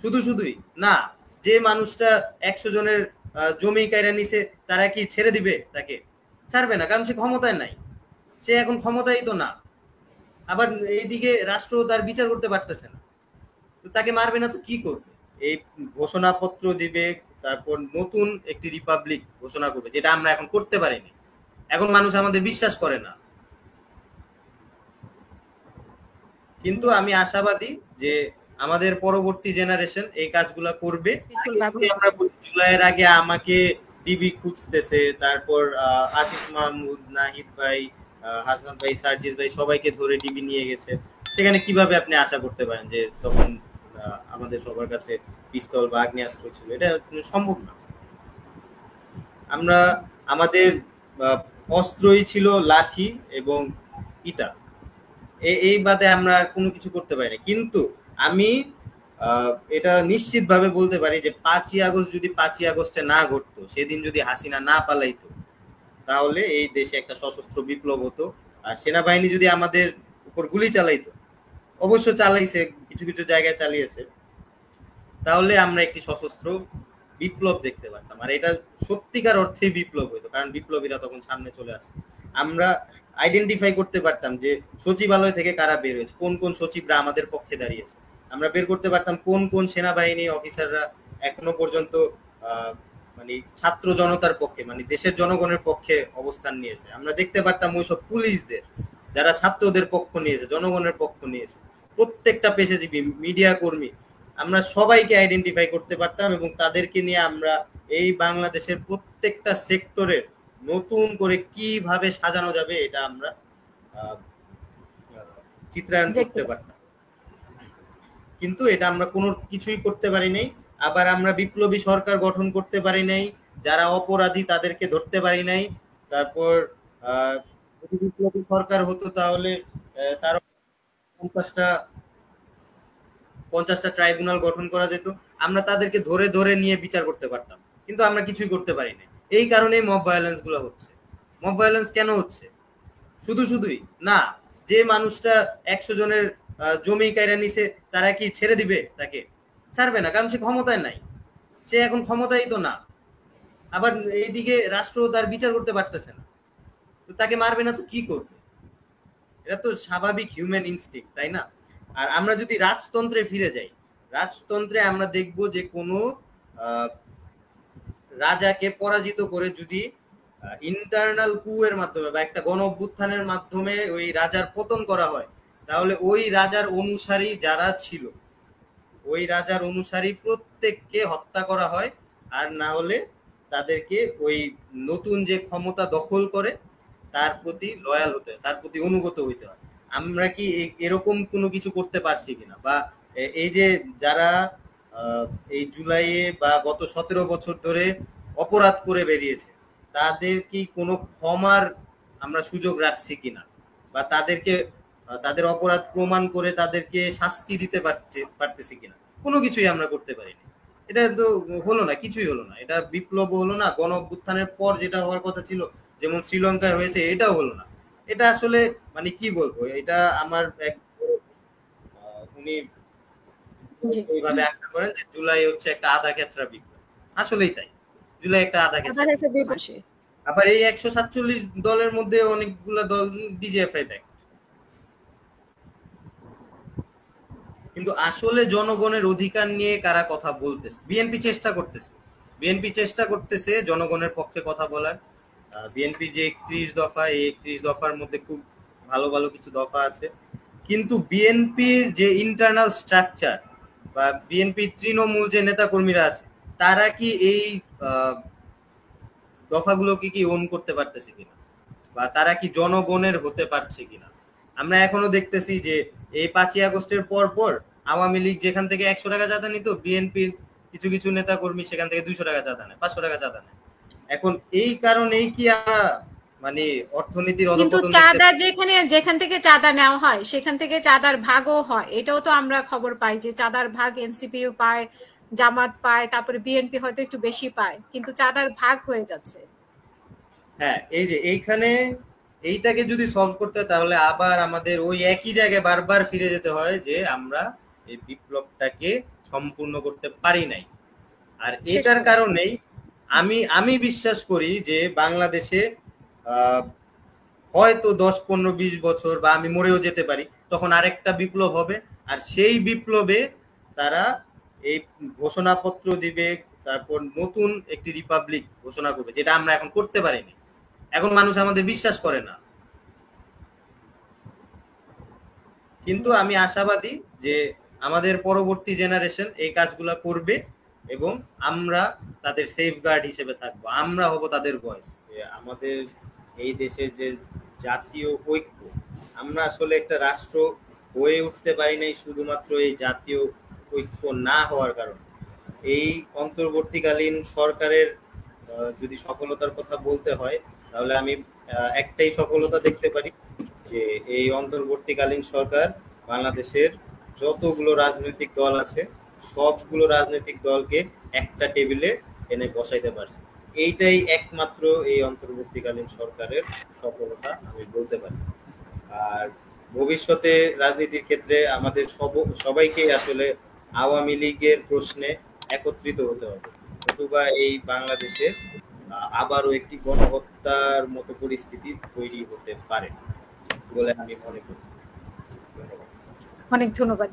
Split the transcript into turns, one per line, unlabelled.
শুধু শুধুই না, যে মানুষটা 100 জনের জমি কায়রা নিছে তারা কি ছেড়ে দিবে? তাকে ছাড়বে না, কারণ সে ক্ষমতায় নাই, সে এখন ক্ষমতায় তো না। আবার এইদিকে রাষ্ট্র তার বিচার করতে পারতেছে না, তো তাকে মারবে না তো কি করবে? এই ঘোষণাপত্র দিবে, তারপর নতুন একটি রিপাবলিক ঘোষণা করবে, যেটা আমরা এখন করতে পারিনি। এখন মানুষ আমাদের বিশ্বাস করে না, কিন্তু আমি আশাবাদী যে আমাদের পরবর্তী জেনারেশন এই কাজগুলা করবে। আমরা জুলাইয়ের আগে আমাকে ডিবি খুঁজতেছে, তারপর আসিফ মাহমুদ, নাহিদ ভাই, হাসান ভাই, সার্জিস ভাই সবাইকে ধরে ডিবি নিয়ে গেছে, সেখানে কিভাবে আপনি আশা করতে পারেন যে তখন আমাদের সবার কাছে পিস্তল বা আগ্নেয়াস্ত্র ছিল? এটা সম্ভব না। আমরা আমাদের অস্ত্রই ছিল লাঠি এবং ইটা, এই বাদে আমরা কোনো কিছু করতে পারি না। কিন্তু আমি এটা নিশ্চিত ভাবে বলতে পারি যে 5ই আগস্ট যদি 5ই আগস্টে না ঘটতো, সেদিন যদি হাসিনা না পালাইতো, তাহলে এই দেশে একটা সশস্ত্র বিপ্লব হতো। আর সেনাবাহিনী যদি আমাদের উপর গুলি চালাইতো, অবশ্য চালাইছে, কিছু কিছু জায়গায় চালিয়েছে, তাহলে আমরা একটি সশস্ত্র বিপ্লব দেখতে পারতাম। আর এটা সত্যিকার অর্থেই বিপ্লব হইতো, কারণ বিপ্লবীরা তখন সামনে চলে আসতো। আমরা আইডেন্টিফাই করতে পারতাম যে সচিবালয় থেকে কারা বের হয়েছে, কোন কোন সচিবরা আমাদের পক্ষে দাঁড়িয়েছে। আমরা বের করতে পারতাম কোন কোন সেনাবাহিনী অফিসাররা এখনো পর্যন্ত মানে ছাত্র জনতার পক্ষে, মানে দেশের জনগণের পক্ষে অবস্থান নিয়েছে। আমরা দেখতে পারতাম ওইসব পুলিশদের যারা ছাত্রদের পক্ষ নিয়েছে, জনগণের পক্ষ নিয়েছে, প্রত্যেকটা পেশাজীবী, মিডিয়া কর্মী, আমরা সবাইকে আইডেন্টিফাই করতে পারতাম এবং তাদেরকে নিয়ে আমরা এই বাংলাদেশের প্রত্যেকটা সেক্টরের নতুন করে কিভাবে সাজানো যাবে এটা আমরা চিত্রায়ন করতে পারতাম। কিন্তু এটা আমরা কোনো কিছুই করতে পারি নাই। আবার আমরা বিপ্লবী সরকার গঠন করতে পারি নাই, যারা অপরাধী তাদেরকে ধরতে পারি নাই। তারপর যদি বিপ্লবী সরকার হতো তাহলে 50টা ট্রাইব্যুনাল গঠন করা যেত, আমরা তাদেরকে ধরে ধরে নিয়ে বিচার করতে পারতাম। কিন্তু আমরা কিছুই করতে পারি না। এই কারণেই মব ভায়োলেন্স গুলো হচ্ছে। মব ভায়োলেন্স কেন হচ্ছে? শুধু শুধুই না, যে মানুষটা 100 জনের জমি কায়রা নিছে তারা কি ছেড়ে দিবে? তাকে ছাড়বে না, কারণ সে ক্ষমতায় নাই, সে এখন ক্ষমতায় তো না। আবার এইদিকে রাষ্ট্র তার বিচার করতে পারতেছে না, তো তাকে মারবে না তো কি করবে? এটা তো স্বাভাবিক হিউম্যান ইনস্টিংক্ট, তাই না? আর আমরা যদি রাজতন্ত্রে ফিরে যাই, রাজতন্ত্রে আমরা দেখব যে কোনো রাজাকে পরাজিত করে যদি ইন্টারনাল কু এর মাধ্যমে বা একটা গণ অভ্যুত্থানের মাধ্যমে ওই রাজার পতন করা হয়, তাহলে ওই রাজার অনুসারী যারা ছিল, ওই রাজার অনুসারী প্রত্যেককে হত্যা করা হয়। আর না হলে তাদেরকে ওই নতুন যে ক্ষমতা দখল করে তার প্রতি লয়াল হতে হয়, তার প্রতি অনুগত হইতে হয়। আমরা কি এরকম কোনো কিছু করতে পারছি কিনা? বা এই যে যারা এই জুলাইয়ে বা গত 17 বছর ধরে অপরাধ করে বেরিয়েছে, তাদের কি কোনো ক্ষমার আমরা সুযোগ রাখছি কিনা? বা তাদেরকে তাদের অপরাধ প্রমাণ করে তাদেরকে শাস্তি দিতে পারতেছি কিনা? কোনো কিছুই আমরা করতে পারিনি। এটা তো হলো না, কিছুই হলো না। এটা বিপ্লব হলো না, গণ অভ্যুত্থানের পর যেটা হওয়ার কথা ছিল, যেমন শ্রীলঙ্কায় হয়েছে, এটাও হলো না। এটা আসলে মানে কি বলবো, এটা আমার এক উনি এইভাবে আখ্যা করেন যে জুলাই হচ্ছে একটা আধা খেচড়া বিপ্লব। আসলেই তাই, জুলাই একটা আধা খেচড়া। আবার এই 147 দলের মধ্যে অনেকগুলা দল ডিজিএফআই ব্যাক। কিন্তু আসলে জনগণের অধিকার নিয়ে কারা কথা বলতেছে? বিএনপি চেষ্টা করতেছে, বিএনপি চেষ্টা করতেছে জনগণের পক্ষে কথা বলার। বিএনপি যে 31 দফা, এই 31 দফার মধ্যে খুব ভালো ভালো কিছু দফা আছে, কিন্তু বিএনপির যে ইন্টারনাল স্ট্রাকচার বা বিএনপি তৃণমূল যে নেতাকর্মীরা আছে, তারা কি এই দফাগুলোকে কি ওন করতে পারতেছে কিনা, বা তারা কি জনগণের হতে পারছে কিনা? আমরা এখনো দেখতেছি যে এই 5ই আগস্টের পর পর আওয়ামী লীগ যেখান থেকে 100 টাকা চাঁদা নিত, বিএনপির কিছু কিছু নেতা কর্মী সেখান থেকে 200 টাকা চাঁদা নেয়, 500 টাকা চাঁদা নেয়। এখন এই কারণেই কি আমরা মানে অর্থনীতির
অধঃপতন, চাঁদা যেখান থেকে চাঁদা নেওয়া হয় সেখান থেকে চাঁদার ভাগও হয়, এটাও তো আমরা খবর পাই যে চাঁদার ভাগ এনসিপিও পায়, জামাত পায়, তারপরে বিএনপি হয়তো একটু বেশি পায়, কিন্তু চাঁদার ভাগ হয়ে যাচ্ছে।
হ্যাঁ, এই যে এইখানে এইটাকে যদি সলভ করতে হয়, তাহলে আবার আমাদের ওই একই জায়গায় বারবার ফিরে যেতে হয় যে আমরা এই বিপ্লবটাকে সম্পূর্ণ করতে পারি নাই। আর এটার কারণেই আমি বিশ্বাস করি যে বাংলাদেশে হয়তো 10, 15, 20 বছর বা আমি মরেও যেতে পারি, তখন আরেকটা বিপ্লব হবে। আর সেই বিপ্লবে তারা এই ঘোষণাপত্র দিবে, তারপর নতুন একটি রিপাবলিক ঘোষণা করবে, যেটা আমরা এখন করতে পারিনি। এখন মানুষ আমাদের বিশ্বাস করে না, কিন্তু আমি আশাবাদী যে আমাদের পরবর্তী জেনারেশন এই কাজগুলা করবে এবং আমরা তাদের সেফগার্ড হিসেবে থাকবো। আমরা হব তাদের ভয়েস। আমাদের এই দেশের যে জাতীয় ঐক্য, আমরা আসলে একটা রাষ্ট্র হয়ে উঠতে পারি নাই শুধুমাত্র এই জাতীয় ঐক্য না হওয়ার কারণে। এই অন্তর্বর্তীকালীন সরকারের যদি সফলতার কথা বলতে হয়, তাহলে আমি একটাই সফলতা দেখতে পারি, যে এই অন্তর্বর্তীকালীন সরকার বাংলাদেশের যতগুলো রাজনৈতিক দল আছে সবগুলো রাজনৈতিক দলকে একটা টেবিলে এনে বসাইতে পারছে। এইটাই একমাত্র এই অন্তর্বর্তীকালীন সরকারের সফলতা আমি বলতে পারি। আর ভবিষ্যতে রাজনীতির ক্ষেত্রে আমাদের সবাইকে আসলে আওয়ামী লীগের প্রশ্নে একত্রিত হতে হবে, অথবা এই বাংলাদেশে আবারও একটি গণহত্যার মতো পরিস্থিতি তৈরি হতে পারে বলে আমি মনে করি।
অনেক ধন্যবাদ।